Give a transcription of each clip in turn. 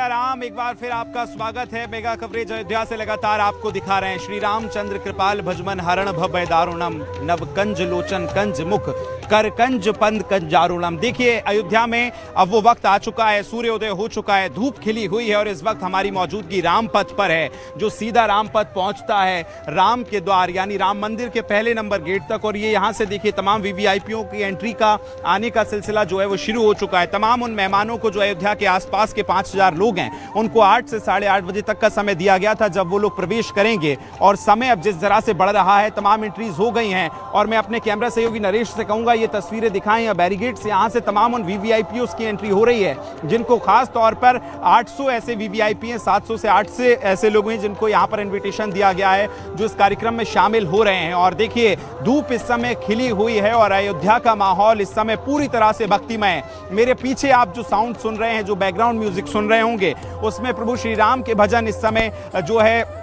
सिया राम। एक बार फिर आपका स्वागत है। मेगा कवरेज अयोध्या से लगातार आपको दिखा रहे हैं। श्री रामचंद्र कृपाल भजमन हरण भय दारुणम नव कंज लोचन कंज मुख कर कंज पंद कंजारुणम। देखिए अयोध्या में अब वो वक्त आ चुका है, सूर्योदय हो चुका है, धूप खिली हुई है और इस वक्त हमारी मौजूदगी रामपथ पर है, जो सीधा रामपथ पहुंचता है राम के द्वार यानी राम मंदिर के पहले नंबर गेट तक। और ये यहाँ से देखिए तमाम वीवीआईपीओ की एंट्री का आने का सिलसिला जो है वो शुरू हो चुका है। तमाम उन मेहमानों को जो अयोध्या के आसपास के 5000 लोग हैं उनको 8 से 8:30 बजे तक का समय दिया गया था जब वो लोग प्रवेश करेंगे। और समय अब जिस तरह से बढ़ रहा है, तमाम एंट्रीज हो गई हैं और मैं अपने कैमरा सहयोगी नरेश से कहूंगा ये तस्वीरें दिखाएं या बैरिकेड से। यहाँ से तमाम उन वीवीआईपीओ की एंट्री हो रही है जिनको खास तौर पर 800 ऐसे वीवीआईपी हैं, 700 से 800 ऐसे लोग हैं जिनको यहाँ पर इन्विटेशन दिया गया है जो इस कार्यक्रम में शामिल हो रहे हैं। और देखिए धूप इस समय खिली हुई है और अयोध्या का माहौल इस समय पूरी तरह से भक्तिमय है। मेरे पीछे आप जो साउंड सुन रहे हैं, जो बैकग्राउंड म्यूजिक सुन रहे होंगे, उसमें प्रभु श्री राम के भजन इस समय जो है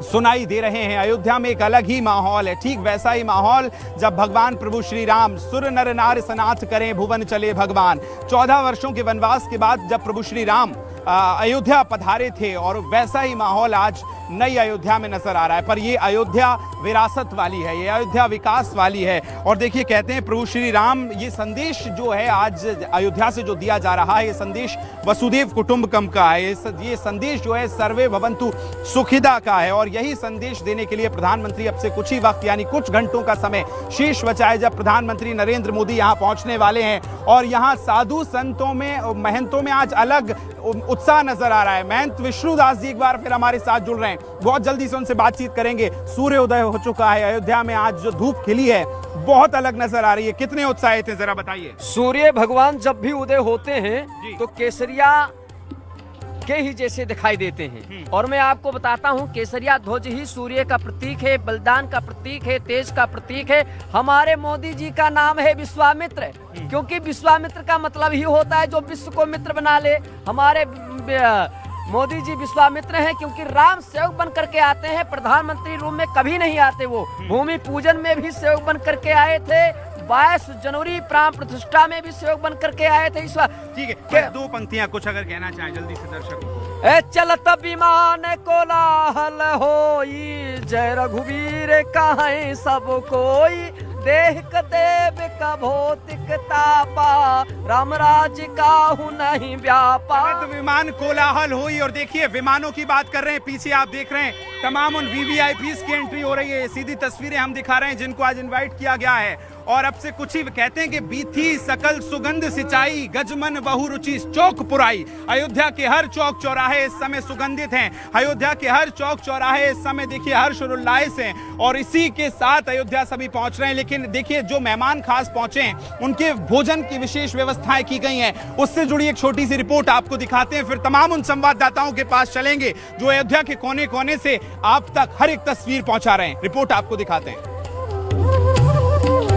सुनाई दे रहे हैं। अयोध्या में एक अलग ही माहौल है, ठीक वैसा ही माहौल जब भगवान प्रभु श्री राम सुर नर नार सनाथ करें भुवन चले भगवान। 14 वर्षों के वनवास के बाद जब प्रभु श्री राम अयोध्या पधारे थे और वैसा ही माहौल आज नई अयोध्या में नजर आ रहा है। पर ये अयोध्या विरासत वाली है, ये अयोध्या विकास वाली है। और देखिए कहते हैं प्रभु श्री राम, ये संदेश जो है आज अयोध्या से जो दिया जा रहा है, ये संदेश वसुदेव कुटुंबकम का है, ये संदेश जो है सर्वे भवन्तु सुखिदा का है। और यही संदेश देने के लिए प्रधानमंत्री अब से कुछ ही वक्त यानी कुछ घंटों का समय शेष बचा है जब प्रधानमंत्री नरेंद्र मोदी यहाँ पहुंचने वाले हैं। और यहाँ साधु संतों में, महंतों में आज अलग उत्साह नजर आ रहा है। महंत विष्णुदास जी एक बार फिर हमारे साथ जुड़ रहे हैं, बहुत जल्दी से उनसे बातचीत करेंगे। सूर्योदय हो चुका है, अयोध्या में आज जो धूप खिली है बहुत अलग नजर आ रही है। कितने उत्साहित हैं जरा बताइए। सूर्य भगवान जब भी उदय होते हैं तो केसरिया के ही जैसे दिखाई देते हैं। और मैं आपको बताता हूँ केसरिया ध्वज ही सूर्य का प्रतीक है, बलिदान का प्रतीक है, तेज का प्रतीक है। हमारे मोदी जी का नाम है विश्वामित्र, क्योंकि विश्वामित्र का मतलब ही होता है जो विश्व को मित्र बना ले। हमारे मोदी जी विश्वामित्र हैं क्योंकि राम सेवक बन करके आते हैं, प्रधानमंत्री रूम में कभी नहीं आते। वो भूमि पूजन में भी सेवक बन करके आए थे, 22 जनवरी प्राण प्रतिष्ठा में भी सेवक बन करके आए थे। इस ठीक है, 2 पंक्तियां कुछ अगर कहना चाहें जल्दी से दर्शकों को। ए चलत विमान कोलाहल होई, जय रघुवीर कहां सब कोई, देह देव का भौतिक तापा, राम राज्य काहू नहीं व्यापा। विमान कोलाहल हुई और देखिए विमानों की बात कर रहे हैं, पीछे आप देख रहे हैं तमाम उन वीवीआईपीज़ की एंट्री हो रही है। सीधी तस्वीरें हम दिखा रहे हैं जिनको आज इनवाइट किया गया है। और अब से कुछ ही कहते हैं कि बीथी सकल सुगंध सिंचाई, गजमन बहुरुचि चौक पुराई। अयोध्या के हर चौक चौराहे इस समय सुगंधित हैं। अयोध्या के हर चौक चौराहे इस समय देखिए हर्ष और उल्लास हैं और इसी के साथ अयोध्या सभी पहुंच रहे हैं। लेकिन देखिए जो मेहमान खास पहुंचे हैं उनके भोजन की विशेष व्यवस्थाएं की गई हैं, उससे जुड़ी एक छोटी सी रिपोर्ट आपको दिखाते हैं। फिर तमाम उन संवाददाताओं के पास चलेंगे जो अयोध्या के कोने कोने से आप तक हर एक तस्वीर पहुंचा रहे हैं। रिपोर्ट आपको दिखाते हैं।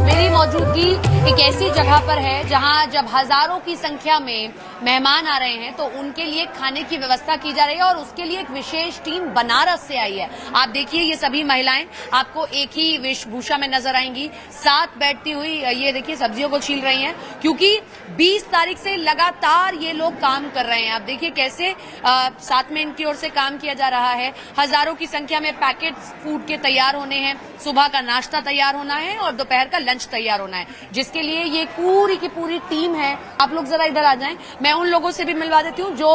मेरी मौजूदगी एक ऐसी जगह पर है जहां जब हजारों की संख्या में मेहमान आ रहे हैं तो उनके लिए खाने की व्यवस्था की जा रही है और उसके लिए एक विशेष टीम बनारस से आई है। आप देखिए ये सभी महिलाएं आपको एक ही वेशभूषा में नजर आएंगी, साथ बैठती हुई ये देखिए सब्जियों को छील रही हैं, क्योंकि 20 तारीख से लगातार ये लोग काम कर रहे हैं। आप देखिए कैसे साथ में इनकी ओर से काम किया जा रहा है। हजारों की संख्या में पैकेट फूड के तैयार होने हैं, सुबह का नाश्ता तैयार होना है और दोपहर का लंच तैयार होना है, जिसके लिए ये पूरी की पूरी टीम है। आप लोग जरा इधर आ जाएं, मैं उन लोगों से भी मिलवा देती हूँ जो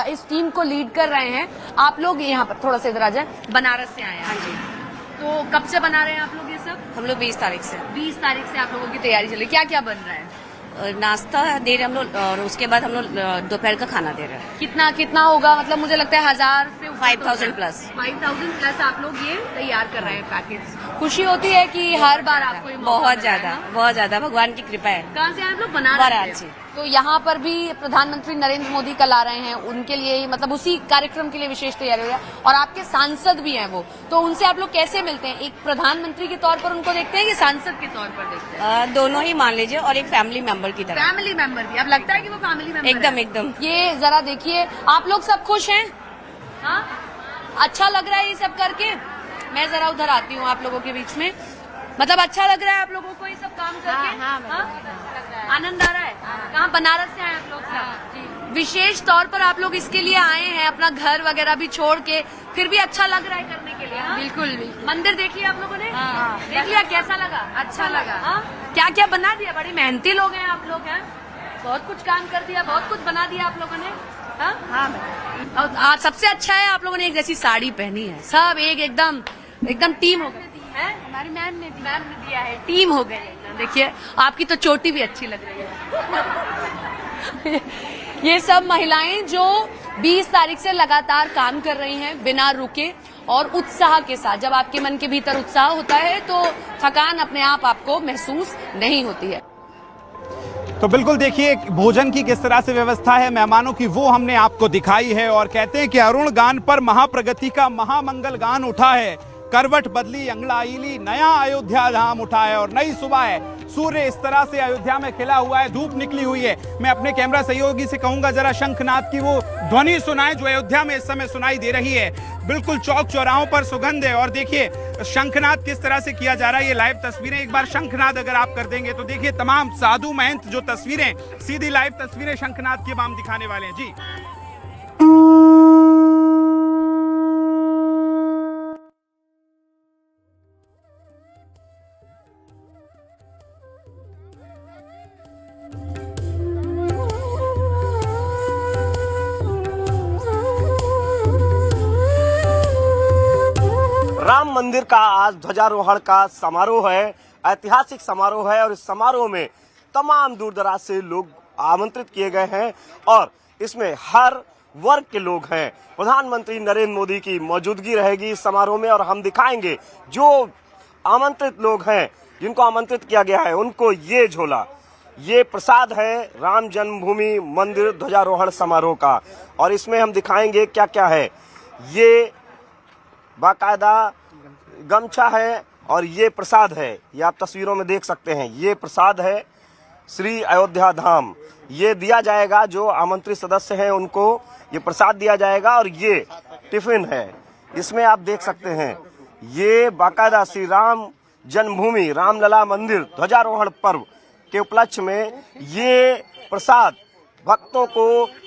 इस टीम को लीड कर रहे हैं। आप लोग यहाँ पर थोड़ा सा इधर आ जाएं। बनारस से आए हैं? हाँ जी। तो कब से बना रहे हैं आप लोग ये सब? हम लोग 20 तारीख से। 20 तारीख से आप लोगों की तैयारी चल रही है। क्या क्या बन रहा है? नाश्ता दे रहे हम लोग और उसके बाद हम लोग दोपहर का खाना दे रहे हैं। कितना होगा? मतलब मुझे लगता है 1000 से 5000 प्लस। 5000 प्लस आप लोग ये तैयार कर रहे हैं पैकेट्स। खुशी होती है कि हर बार आपको ये मौका बहुत ज्यादा भगवान की कृपा है। कहाँ से आप लोग बनारस से? तो यहाँ पर भी प्रधानमंत्री नरेंद्र मोदी कल आ रहे हैं, उनके लिए ही मतलब उसी कार्यक्रम के लिए विशेष तैयारी हो रही है। और आपके सांसद भी हैं वो, तो उनसे आप लोग कैसे मिलते हैं? एक प्रधानमंत्री के तौर पर उनको देखते हैं कि सांसद के तौर पर देखते हैं? दोनों ही मान लीजिए और एक फैमिली मेंबर की तरह। फैमिली मेंबर भी? अब लगता है कि वो फैमिली मेंबर एकदम। ये जरा देखिए, आप लोग सब खुश हैं? हाँ, अच्छा लग रहा है ये सब करके? मैं जरा उधर आती हूँ आप लोगों के बीच में। मतलब अच्छा लग रहा है आप लोगों को ये सब काम करके? हाँ, आनंद आ रहा है? कहाँ? बनारस से आए आप लोग सब? जी। विशेष तौर पर आप लोग इसके लिए आए हैं, अपना घर वगैरह भी छोड़ के, फिर भी अच्छा लग रहा है करने के लिए। हाँ? बिल्कुल बिल्कुल। मंदिर देख लिया आप लोगों ने? हाँ। देख लिया, कैसा लगा? अच्छा लगा। हाँ? क्या क्या बना दिया? बड़ी मेहनती लोग हैं आप लोग, हैं? बहुत कुछ काम कर दिया, बहुत कुछ बना दिया आप लोगों ने। हाँ? हाँ। और आज सबसे अच्छा है आप लोगों ने एक जैसी साड़ी पहनी है, सब एक एकदम टीम हो गई है। हमारी मैम ने दिया है, टीम हो गई एकदम। देखिए आपकी तो चोटी भी अच्छी लग रही है। ये सब महिलाएं जो 20 तारीख से लगातार काम कर रही हैं बिना रुके और उत्साह के साथ। जब आपके मन के भीतर उत्साह होता है तो थकान अपने आप आपको महसूस नहीं होती है। तो बिल्कुल देखिए भोजन की किस तरह से व्यवस्था है मेहमानों की, वो हमने आपको दिखाई है। और कहते हैं कि अरुण गान पर महाप्रगति का महामंगल गान उठा है, करवट बदली अंगड़ा ईली, नया अयोध्या धाम उठा है और नई सुबह है। सूर्य इस तरह से अयोध्या में खिला हुआ है, धूप निकली हुई है। मैं अपने कैमरा सहयोगी से कहूंगा जरा शंखनाद की वो ध्वनि सुनाए जो अयोध्या में इस समय सुनाई दे रही है। बिल्कुल चौक चौराहों पर सुगंध है। और देखिए शंखनाद किस तरह से किया जा रहा है, ये लाइव तस्वीरें एक बार शंखनाद अगर आप कर देंगे तो देखिए तमाम साधु महंत जो तस्वीरें, सीधी लाइव तस्वीरें शंखनाद की हम दिखाने वाले हैं जी। राम मंदिर का आज ध्वजारोहण का समारोह है, ऐतिहासिक समारोह है और इस समारोह में तमाम दूर दराज से लोग आमंत्रित किए गए हैं और इसमें हर वर्ग के लोग हैं। प्रधानमंत्री नरेंद्र मोदी की मौजूदगी रहेगी इस समारोह में और हम दिखाएंगे जो आमंत्रित लोग हैं, जिनको आमंत्रित किया गया है, उनको ये झोला, ये प्रसाद है राम जन्मभूमि मंदिर ध्वजारोहण समारोह का। और इसमें हम दिखाएंगे क्या क्या है। ये बाकायदा गमछा है और ये प्रसाद है, ये आप तस्वीरों में देख सकते हैं। ये प्रसाद है श्री अयोध्या धाम, ये दिया जाएगा जो आमंत्रित सदस्य हैं उनको ये प्रसाद दिया जाएगा। और ये टिफिन है, इसमें आप देख सकते हैं ये बाकायदा श्री राम जन्मभूमि रामलला मंदिर ध्वजारोहण पर्व के उपलक्ष्य में ये प्रसाद भक्तों को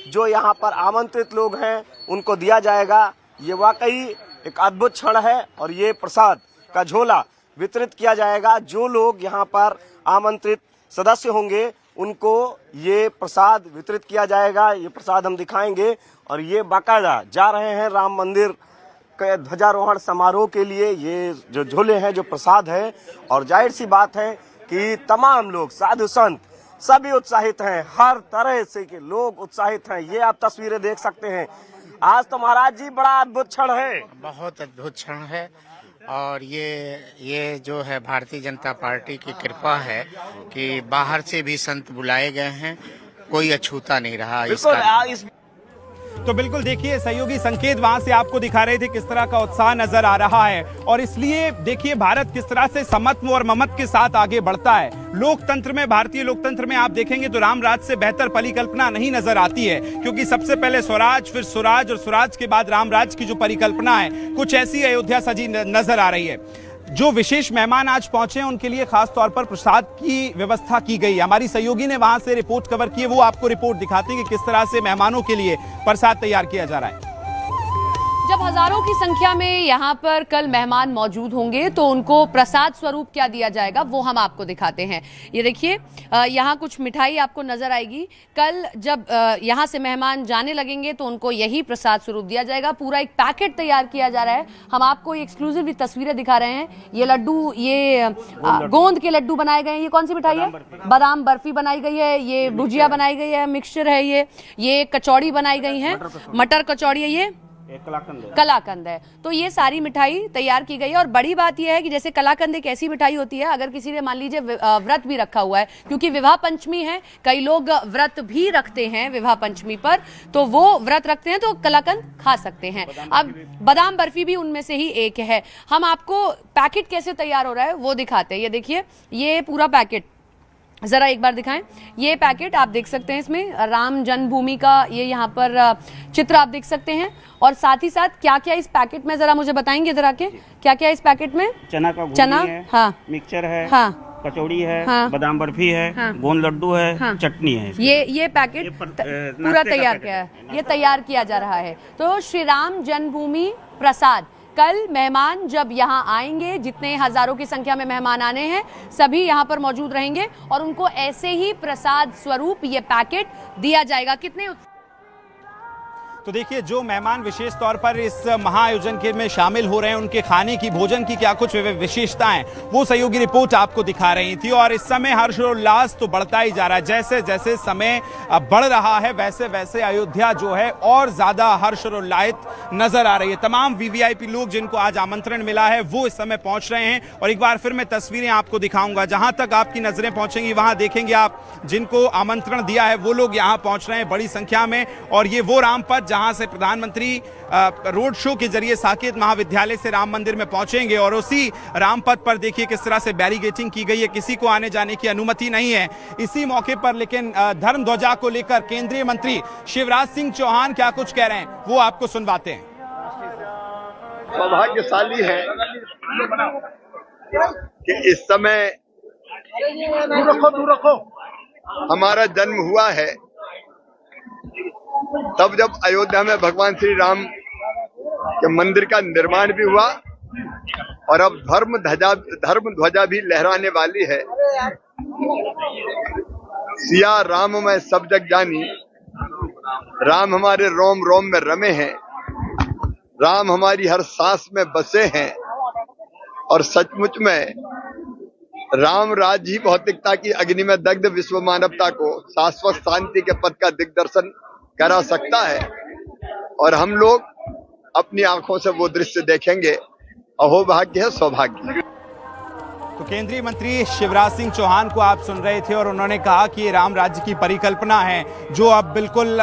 जो यहाँ पर आमंत्रित लोग हैं उनको दिया जाएगा। ये वाकई एक अद्भुत क्षण है और ये प्रसाद का झोला वितरित किया जाएगा। जो लोग यहाँ पर आमंत्रित सदस्य होंगे उनको ये प्रसाद वितरित किया जाएगा। ये प्रसाद हम दिखाएंगे और ये बाकायदा जा रहे हैं राम मंदिर के ध्वजारोहण समारोह के लिए। ये जो झोले हैं, जो प्रसाद है, और जाहिर सी बात है कि तमाम लोग, साधु संत सभी उत्साहित हैं, हर तरह से के लोग उत्साहित हैं। ये आप तस्वीरें देख सकते हैं। आज तो महाराज जी बड़ा अद्भुत क्षण है, बहुत अद्भुत क्षण है। और ये जो है भारतीय जनता पार्टी की कृपा है कि बाहर से भी संत बुलाए गए हैं, कोई अछूता नहीं रहा इसका। तो बिल्कुल देखिए सहयोगी संकेत वहां से आपको दिखा रहे थे किस तरह का उत्साह नजर आ रहा है। और इसलिए देखिए भारत किस तरह से समत्व और ममत के साथ आगे बढ़ता है। लोकतंत्र में, भारतीय लोकतंत्र में आप देखेंगे तो राम राज से बेहतर परिकल्पना नहीं नजर आती है, क्योंकि सबसे पहले स्वराज, फिर सुराज और सुराज के बाद राम राज की जो परिकल्पना है, कुछ ऐसी अयोध्या सजी नजर आ रही है। जो विशेष मेहमान आज पहुंचे हैं उनके लिए खास तौर पर प्रसाद की व्यवस्था की गई है। हमारी सहयोगी ने वहां से रिपोर्ट कवर की है, वो आपको रिपोर्ट दिखाते हैं कि किस तरह से मेहमानों के लिए प्रसाद तैयार किया जा रहा है। जब हजारों की संख्या में यहाँ पर कल मेहमान मौजूद होंगे तो उनको प्रसाद स्वरूप क्या दिया जाएगा वो हम आपको दिखाते हैं। ये देखिए यहाँ कुछ मिठाई आपको नजर आएगी। कल जब यहाँ से मेहमान जाने लगेंगे तो उनको यही प्रसाद स्वरूप दिया जाएगा। पूरा एक पैकेट तैयार किया जा रहा है। हम आपको एक्सक्लूसिवली तस्वीरें दिखा रहे हैं। ये लड्डू, ये गोंद के लड्डू बनाए गए हैं। ये कौन सी मिठाई है? बादाम बर्फी बनाई गई है। ये भुजिया बनाई गई है, मिक्सचर है, ये कचौड़ी बनाई गई है, मटर कचौड़ी है, ये कलाकंद है। तो ये सारी मिठाई तैयार की गई है। और बड़ी बात यह है कि जैसे कलाकंद एक ऐसी मिठाई होती है, अगर किसी ने मान लीजिए व्रत भी रखा हुआ है, क्योंकि विवाह पंचमी है, कई लोग व्रत भी रखते हैं विवाह पंचमी पर, तो वो व्रत रखते हैं तो कलाकंद खा सकते हैं। अब बादाम बर्फी भी उनमें से ही एक है। हम आपको पैकेट कैसे तैयार हो रहा है वो दिखाते हैं। ये देखिए, ये पूरा पैकेट जरा एक बार दिखाएं। ये पैकेट आप देख सकते हैं, इसमें राम जन्मभूमि का ये यहाँ पर चित्र आप देख सकते हैं। और साथ ही साथ क्या क्या इस पैकेट में, जरा मुझे बताएंगे जरा के क्या क्या इस पैकेट में? चना का घुगनी चना है, हाँ, मिक्सचर है, हाँ, कचौड़ी है, हाँ। बादाम बर्फी है, हाँ। गोंद लड्डू है, हाँ। चटनी है। ये पैकेट ये पूरा नाश्ते का तैयार पैकेट किया है, ये तैयार किया जा रहा है। तो श्री राम जन्मभूमि प्रसाद, कल मेहमान जब यहाँ आएंगे, जितने हजारों की संख्या में मेहमान आने हैं, सभी यहाँ पर मौजूद रहेंगे और उनको ऐसे ही प्रसाद स्वरूप ये पैकेट दिया जाएगा। कितने तो देखिए, जो मेहमान विशेष तौर पर इस महाआयोजन के में शामिल हो रहे हैं, उनके खाने की, भोजन की क्या कुछ विशेषताएं, वो सहयोगी रिपोर्ट आपको दिखा रही थी। और इस समय हर्षोल्लास तो बढ़ता ही जा रहा है। जैसे जैसे समय बढ़ रहा है, वैसे वैसे अयोध्या जो है और ज्यादा हर्षोल्लासित नजर आ रही है। तमाम वीवीआईपी लोग जिनको आज आमंत्रण मिला है, वो इस समय पहुंच रहे हैं। और एक बार फिर मैं तस्वीरें आपको दिखाऊंगा, जहां तक आपकी नजरें पहुंचेंगी वहां देखेंगे आप, जिनको आमंत्रण दिया है वो लोग यहां पहुंच रहे हैं बड़ी संख्या में। और ये वो रामपथ जहां से प्रधानमंत्री रोड शो के जरिए साकेत महाविद्यालय से राम मंदिर में पहुंचेंगे। और उसी रामपथ पर देखिए किस तरह से बैरिकेडिंग की गई है, किसी को आने जाने की अनुमति नहीं है इसी मौके पर। लेकिन धर्म ध्वजा को लेकर केंद्रीय मंत्री शिवराज सिंह चौहान क्या कुछ कह रहे हैं, वो आपको सुनवाते हैं। सौभाग्यशाली है कि इस समय हमारा जन्म हुआ है, तब जब अयोध्या में भगवान श्री राम के मंदिर का निर्माण भी हुआ और अब धर्म ध्वजा भी लहराने वाली है। सिया राम मैं सब जग जानी, राम हमारे रोम रोम में रमे हैं, राम हमारी हर सांस में बसे हैं। और सचमुच में राम राज्य ही भौतिकता की अग्नि में दग्ध विश्व मानवता को शाश्वत शांति के पथ का दिग्दर्शन करा सकता है। और हम लोग अपनी आंखों से वो दृश्य देखेंगे। अहोभाग्य है, सौभाग्य है। तो केंद्रीय मंत्री शिवराज सिंह चौहान को आप सुन रहे थे और उन्होंने कहा कि ये राम राज्य की परिकल्पना है जो अब बिल्कुल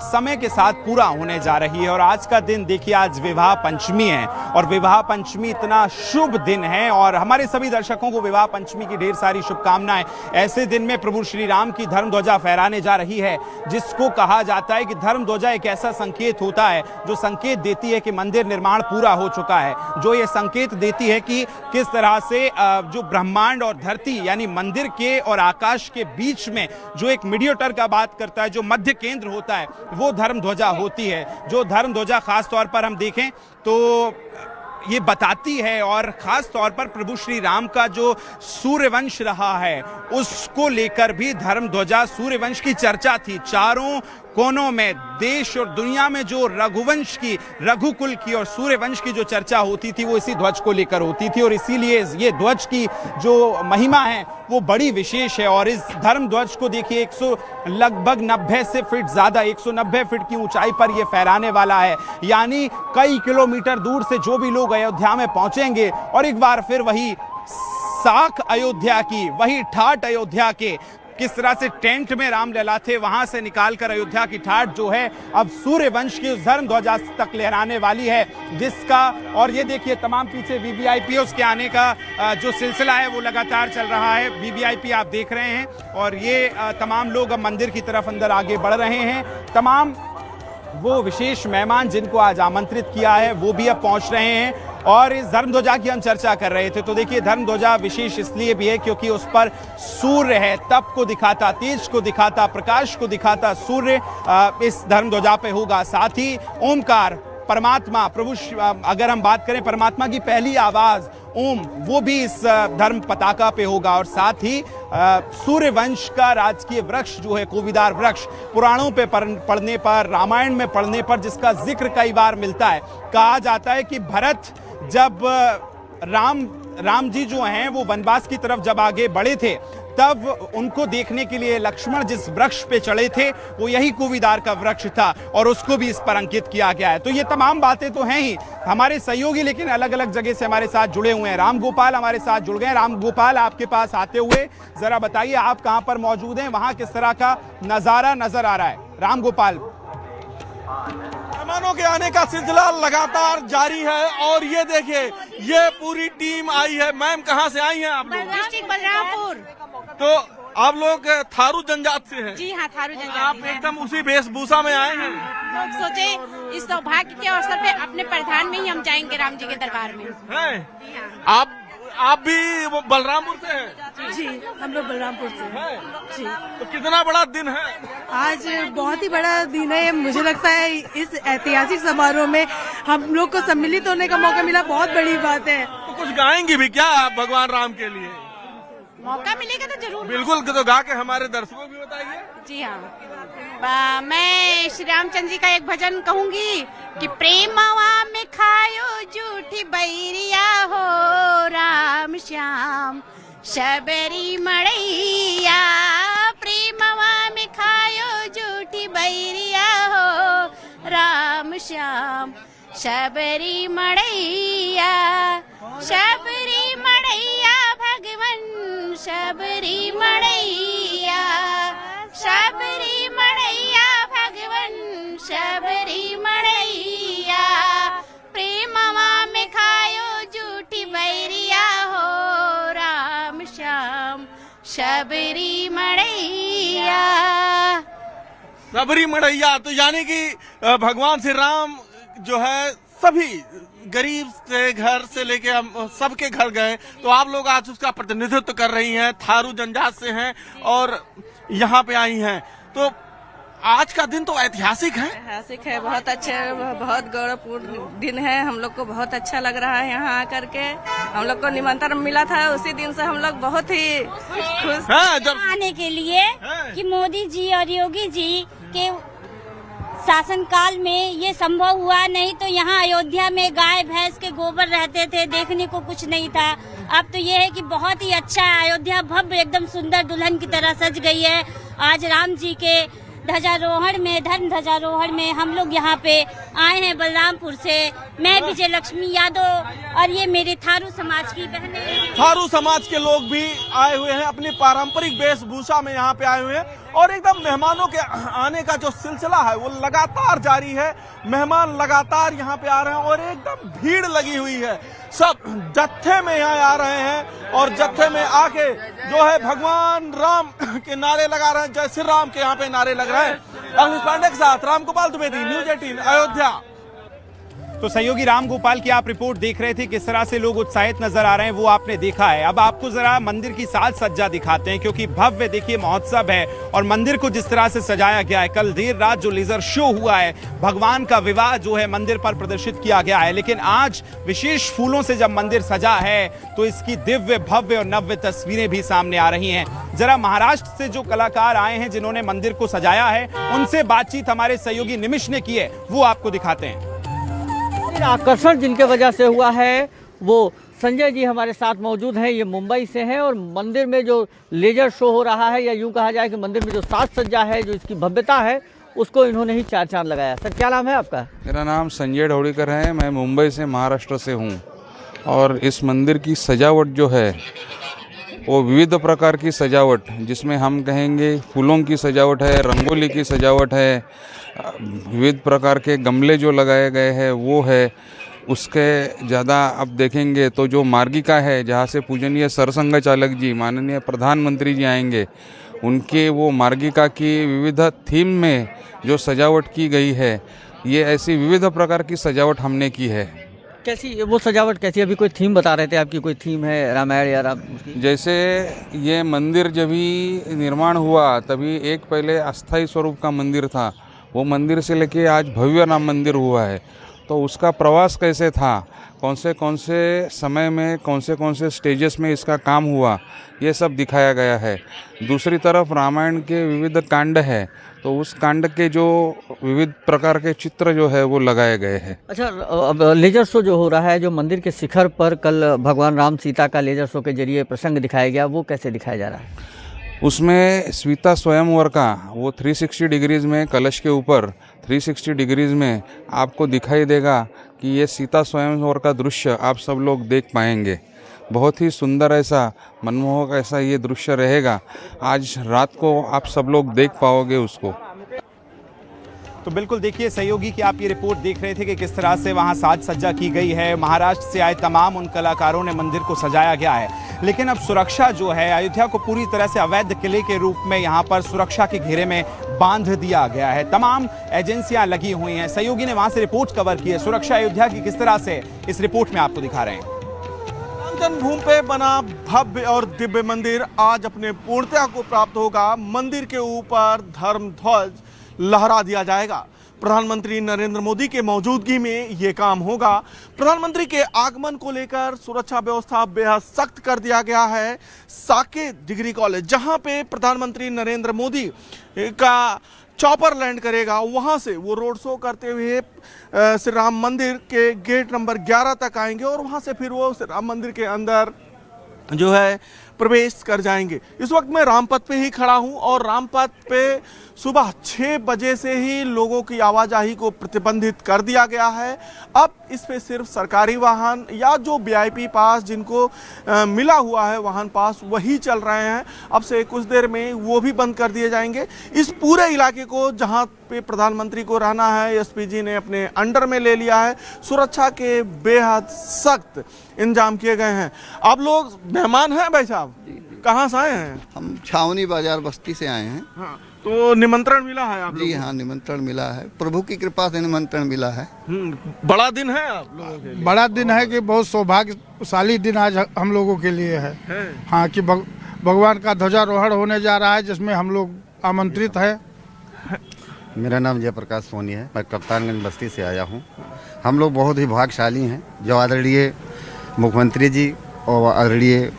समय के साथ पूरा होने जा रही है। और आज का दिन देखिए, आज विवाह पंचमी है और विवाह पंचमी इतना शुभ दिन है और हमारे सभी दर्शकों को विवाह पंचमी की ढेर सारी शुभकामनाएं। ऐसे दिन में प्रभु श्री राम की धर्म ध्वजा फहराने जा रही है, जिसको कहा जाता है कि धर्म ध्वजा एक ऐसा संकेत होता है जो संकेत देती है कि मंदिर निर्माण पूरा हो चुका है, जो ये संकेत देती है कि किस तरह से जो ब्रह्मांड और धरती यानी मंदिर के और आकाश के बीच में जो एक मीडिएटर का बात करता है, जो मध्य केंद्र होता है, वो धर्म ध्वजा होती है। जो धर्म ध्वजा खास तौर पर हम देखें तो ये बताती है, और खास तौर पर प्रभु श्री राम का जो सूर्यवंश रहा है उसको लेकर भी धर्म ध्वजा, सूर्यवंश की चर्चा थी चारों कोनों में, देश और दुनिया में जो रघुवंश की, रघुकुल की और सूर्यवंश की जो चर्चा होती थी वो इसी ध्वज को लेकर होती थी। और इसीलिए ये ध्वज की जो महिमा है वो बड़ी विशेष है। और इस धर्म ध्वज को देखिए, लगभग 90 से फीट ज्यादा, 190 फीट की ऊंचाई पर ये फहराने वाला है। यानी कई किलोमीटर दूर से जो भी लोग अयोध्या में पहुंचेंगे और एक बार फिर वही साख अयोध्या की, वही ठाठ अयोध्या के, किस तरह से टेंट में रामलला थे वहां से निकालकर अयोध्या की ठाठ जो है अब सूर्यवंश की उस धर्म ध्वजा तक लहराने वाली है, जिसका, और ये देखिए तमाम पीछे वीवीआईपी उसके आने का जो सिलसिला है वो लगातार चल रहा है। वीवीआईपी आप देख रहे हैं और ये तमाम लोग अब मंदिर की तरफ अंदर आगे बढ़ रहे हैं। तमाम वो विशेष मेहमान जिनको आज आमंत्रित किया है वो भी अब पहुंच रहे हैं। और इस धर्म ध्वजा की हम चर्चा कर रहे थे तो देखिए, धर्म ध्वजा विशेष इसलिए भी है क्योंकि उस पर सूर्य है, तप को दिखाता, तेज को दिखाता, प्रकाश को दिखाता सूर्य इस धर्म ध्वजा पे होगा। साथ ही ओमकार, परमात्मा, प्रभु, अगर हम बात करें परमात्मा की पहली आवाज ओम, वो भी इस धर्म पताका पे होगा। और साथ ही सूर्यवंश का राजकीय वृक्ष जो है कोविदार वृक्ष, पुराणों पे पढ़ने पर, रामायण में पढ़ने पर जिसका जिक्र कई बार मिलता है। कहा जाता है कि भरत जब राम जी जो हैं वो वनवास की तरफ जब आगे बढ़े थे, तब उनको देखने के लिए लक्ष्मण जिस वृक्ष पे चढ़े थे वो यही कोविदार का वृक्ष था और उसको भी इस पर अंकित किया गया है। तो ये तमाम बातें तो हैं ही। हमारे सहयोगी लेकिन अलग अलग जगह से हमारे साथ जुड़े हुए हैं। राम गोपाल हमारे साथ जुड़ गए। राम गोपाल, आपके पास आते हुए जरा बताइए आप कहां पर मौजूद हैं, वहां किस तरह का नजारा नजर आ रहा है। राम गोपाल। मेहमानों के आने का सिलसिला लगातार जारी है और ये देखिए, ये पूरी टीम आई है। मैम कहाँ से आई हैं आप लोग? डिस्ट्रिक्ट बलरामपुर। तो आप लोग थारू जनजात से हैं? जी हाँ, थारू जनजात। आप एकदम उसी वेशभूषा में आए हैं? लोग सोचे इस सौभाग्य के अवसर पे अपने प्रधान में ही हम जाएंगे राम जी के दरबार में। हैं? आप आप भी वो बलरामपुर से हैं? जी, हम लोग बलरामपुर से हैं? जी। तो कितना बड़ा दिन है? आज बहुत ही बड़ा दिन है। मुझे लगता है इस ऐतिहासिक समारोह में हम लोग को सम्मिलित होने का मौका मिला, बहुत बड़ी बात है। तो कुछ गाएंगी भी क्या आप भगवान राम के लिए? मौका मिलेगा तो जरूर। बिल्कुल, तो गा के हमारे दर्शकों को भी बताइए। जी हाँ, मैं श्री रामचंद्र जी का एक भजन कहूंगी कि प्रेमवा में खायो जूठी बैरिया हो राम श्याम शबरी मड़ैया, प्रेमवा में खायो जूठी बैरिया हो राम श्याम शबरी मड़ैया, शबरी मड़ैया भगवन शबरी मड़ैया, शबरी मड़ैया भगवन शबरी मड़ैया, प्रेमवा में खायो जूठी बैरिया हो राम श्याम शबरी मड़ैया। शबरी मड़ैया, तो यानी कि भगवान श्री राम जो है सभी गरीब से घर से लेके हम सबके घर गए, तो आप लोग आज उसका प्रतिनिधित्व कर रही हैं, थारू जनजात से हैं और यहाँ पे आई हैं। तो आज का दिन तो ऐतिहासिक है। ऐतिहासिक है, बहुत अच्छे, बहुत गौरवपूर्ण दिन है। हम लोग को बहुत अच्छा लग रहा है यहाँ आकर के। हम लोग को निमंत्रण मिला था, उसी दिन से हम लोग बहुत ही खुश जब आने के लिए कि मोदी जी और योगी जी के शासनकाल में ये संभव हुआ, नहीं तो यहाँ अयोध्या में गाय भैंस के गोबर रहते थे, देखने को कुछ नहीं था। अब तो ये है कि बहुत ही अच्छा है, अयोध्या भव्य एकदम सुंदर दुल्हन की तरह सज गई है। आज राम जी के ध्वजारोहण में, धर्म ध्वजारोहण में हम लोग यहाँ पे आए हैं बलरामपुर से। मैं विजय लक्ष्मी यादव और ये मेरे थारू समाज की बहनें। थारू समाज के लोग भी आए हुए हैं, अपनी पारंपरिक वेशभूषा में यहाँ पे आए हुए हैं और एकदम मेहमानों के आने का जो सिलसिला है वो लगातार जारी है। मेहमान लगातार यहाँ पे आ रहे हैं और एकदम भीड़ लगी हुई है। सब जत्थे में यहाँ आ रहे हैं और जत्थे में आके जो है भगवान राम के नारे लगा रहे हैं, जय श्री राम के यहाँ पे नारे लग रहे हैं। अखिलेश पांडे के साथ रामगोपाल द्विवेदी, न्यूज 18 अयोध्या। तो सहयोगी रामगोपाल की आप रिपोर्ट देख रहे थे, किस तरह से लोग उत्साहित नजर आ रहे हैं वो आपने देखा है। अब आपको जरा मंदिर की साज सज्जा दिखाते हैं, क्योंकि भव्य देखिए महोत्सव है और मंदिर को जिस तरह से सजाया गया है। कल देर रात जो लेजर शो हुआ है, भगवान का विवाह जो है मंदिर पर प्रदर्शित किया गया है, लेकिन आज विशेष फूलों से जब मंदिर सजा है तो इसकी दिव्य भव्य और नव्य तस्वीरें भी सामने आ रही हैं। जरा महाराष्ट्र से जो कलाकार आए हैं जिन्होंने मंदिर को सजाया है, उनसे बातचीत हमारे सहयोगी निमिष ने की है, वो आपको दिखाते हैं। आकर्षण जिनके वजह से हुआ है वो संजय जी हमारे साथ मौजूद हैं। ये मुंबई से हैं और मंदिर में जो लेजर शो हो रहा है, या यूं कहा जाए कि मंदिर में जो साज सज्जा है, जो इसकी भव्यता है, उसको इन्होंने ही चार चांद लगाया। सर, क्या नाम है आपका? मेरा नाम संजय ढौड़ीकर है, मैं मुंबई से महाराष्ट्र से हूँ। और इस मंदिर की सजावट जो है वो विविध प्रकार की सजावट, जिसमें हम कहेंगे फूलों की सजावट है, रंगोली की सजावट है, विविध प्रकार के गमले जो लगाए गए हैं वो है। उसके ज़्यादा अब देखेंगे तो जो मार्गिका है, जहाँ से पूजनीय सरसंघ चालक जी, माननीय प्रधानमंत्री जी आएंगे, उनके वो मार्गिका की विविध थीम में जो सजावट की गई है, ये ऐसी विविध प्रकार की सजावट हमने की है। कैसी वो सजावट कैसी? अभी कोई थीम बता रहे थे, आपकी कोई थीम है रामायण या राम? जैसे ये मंदिर जब भी निर्माण हुआ तभी एक पहले अस्थाई स्वरूप का मंदिर था, वो मंदिर से लेके आज भव्य राम मंदिर हुआ है। तो उसका प्रवास कैसे था, कौन से समय में कौन से स्टेजेस में इसका काम हुआ, ये सब दिखाया गया है। दूसरी तरफ रामायण के विविध कांड है, तो उस कांड के जो विविध प्रकार के चित्र जो है वो लगाए गए हैं। अच्छा, अब लेजर शो जो हो रहा है, जो मंदिर के शिखर पर कल भगवान राम सीता का लेजर शो के जरिए प्रसंग दिखाया गया, वो कैसे दिखाया जा रहा है? उसमें सीता स्वयंवर का वो 360 डिग्रीज़ में, कलश के ऊपर 360 डिग्रीज़ में आपको दिखाई देगा कि ये सीता स्वयंवर का दृश्य आप सब लोग देख पाएंगे। बहुत ही सुंदर ऐसा मनमोहक ऐसा ये दृश्य रहेगा। आज रात को आप सब लोग देख पाओगे उसको। तो बिल्कुल देखिए सहयोगी कि आप ये रिपोर्ट देख रहे थे कि किस तरह से वहां साज सज्जा की गई है। महाराष्ट्र से आए तमाम उन कलाकारों ने मंदिर को सजाया गया है, लेकिन अब सुरक्षा जो है, अयोध्या को पूरी तरह से अवैध किले के रूप में यहाँ पर सुरक्षा के घेरे में बांध दिया गया है। तमाम एजेंसियां लगी हुई हैं। सहयोगी ने वहां से रिपोर्ट कवर की है। सुरक्षा अयोध्या की किस तरह से, इस रिपोर्ट में आपको दिखा रहे हैं। जन्मभूमि पे बना भव्य और दिव्य मंदिर आज अपने पूर्णता को प्राप्त होगा। मंदिर के ऊपर धर्म ध्वज लहरा दिया जाएगा। प्रधानमंत्री नरेंद्र मोदी के मौजूदगी में ये काम होगा। प्रधानमंत्री के आगमन को लेकर सुरक्षा व्यवस्था बेहद सख्त कर दिया गया है। साकेत डिग्री कॉलेज, जहां पे प्रधानमंत्री नरेंद्र मोदी का चॉपर लैंड करेगा, वहां से वो रोड शो करते हुए श्री राम मंदिर के गेट नंबर 11 तक आएंगे और वहां से फिर वो श्री राम मंदिर के अंदर जो है प्रवेश कर जाएंगे। इस वक्त मैं रामपथ पे ही खड़ा हूं और रामपथ पे सुबह 6 बजे से ही लोगों की आवाजाही को प्रतिबंधित कर दिया गया है। अब इस पे सिर्फ सरकारी वाहन या जो वीआईपी पास जिनको मिला हुआ है वाहन पास, वही चल रहे हैं। अब से कुछ देर में वो भी बंद कर दिए जाएंगे। इस पूरे इलाके को जहां पे प्रधानमंत्री को रहना है, एसपीजी ने अपने अंडर में ले लिया है। सुरक्षा के बेहद सख्त इंतजाम किए गए हैं। आप लोग मेहमान हैं भाई साहब, कहाँ से आए हैं? हम छावनी बाजार बस्ती से आए हैं। हाँ, तो निमंत्रण मिला है आप लोगों जी? हाँ, निमंत्रण मिला है, प्रभु की कृपा से निमंत्रण मिला है। बड़ा दिन है आप लोगों के लिए? बड़ा दिन है कि बहुत सौभाग्यशाली दिन आज हम लोगों के लिए है। हाँ, कि भगवान का ध्वजारोहण होने जा रहा है जिसमें हम लोग आमंत्रित हैं। मेरा नाम जयप्रकाश सोनी है, मैं कप्तानगंज बस्ती से आया हूँ। हम लोग बहुत ही भाग्यशाली हैं जो आदरणीय मुख्यमंत्री जी और आदरणीय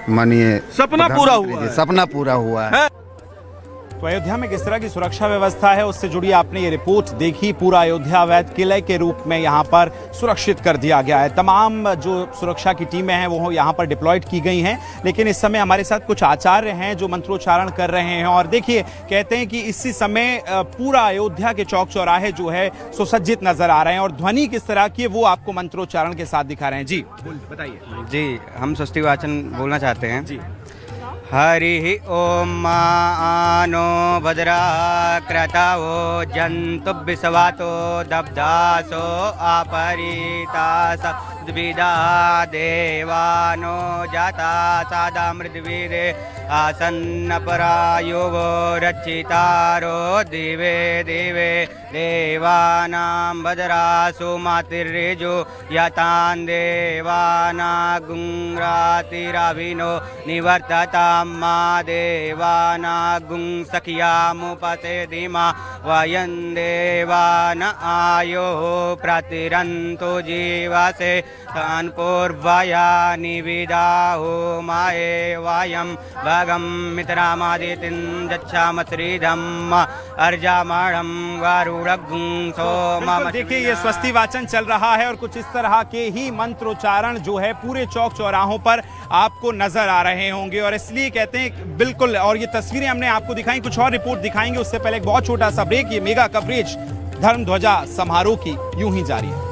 माननीय सपना पूरा हुआ है। तो अयोध्या में किस तरह की सुरक्षा व्यवस्था है उससे जुड़ी आपने ये रिपोर्ट देखी। पूरा अयोध्या अवैध किले के रूप में यहाँ पर सुरक्षित कर दिया गया है। तमाम जो सुरक्षा की टीमें हैं वो यहाँ पर डिप्लॉयड की गई हैं। लेकिन इस समय हमारे साथ कुछ आचार्य हैं जो मंत्रोच्चारण कर रहे हैं और देखिए, कहते हैं कि इसी समय पूरा अयोध्या के चौक चौराहे जो है सुसज्जित नजर आ रहे हैं और ध्वनि किस तरह की है वो आपको मंत्रोच्चारण के साथ दिखा रहे हैं। जी बताइए। जी, हम स्वस्ति वाचन बोलना चाहते हैं। जी। हरि ओम मानो भद्रा क्रतावो जंतु विश्वातो दब्धासो अपरितास द्विधा देवानो जाता सादा मृद्वीरे आसन्न परायो रचितारो दिवे दिवे देवानां भद्रासो मातिर्रेजो यतान् देवानागुंरातिरभिनो निवर्ततां मा देवानागुं सखियामुपसेदिमा वयं देवान आयो प्रतिरन्तो जीवसे तान् पूर्वया निविदाहो माये वयं भगं मित्रामादितिं गच्छाम श्रीधम्म अर्जामाणं वारुणगुं सोमम। देखिए, ये स्वस्ति वाचन चल रहा है और कुछ इस तरह के ही मंत्रोच्चारण जो है पूरे चौक चौराहों पर आपको नजर आ रहे होंगे और इसलिए कहते हैं बिल्कुल। और ये तस्वीरें हमने आपको दिखाई, कुछ और रिपोर्ट दिखाएंगे उससे पहले एक बहुत छोटा सा ब्रेक। ये मेगा कवरेज धर्म ध्वजा समारोह की यूं ही जारी है।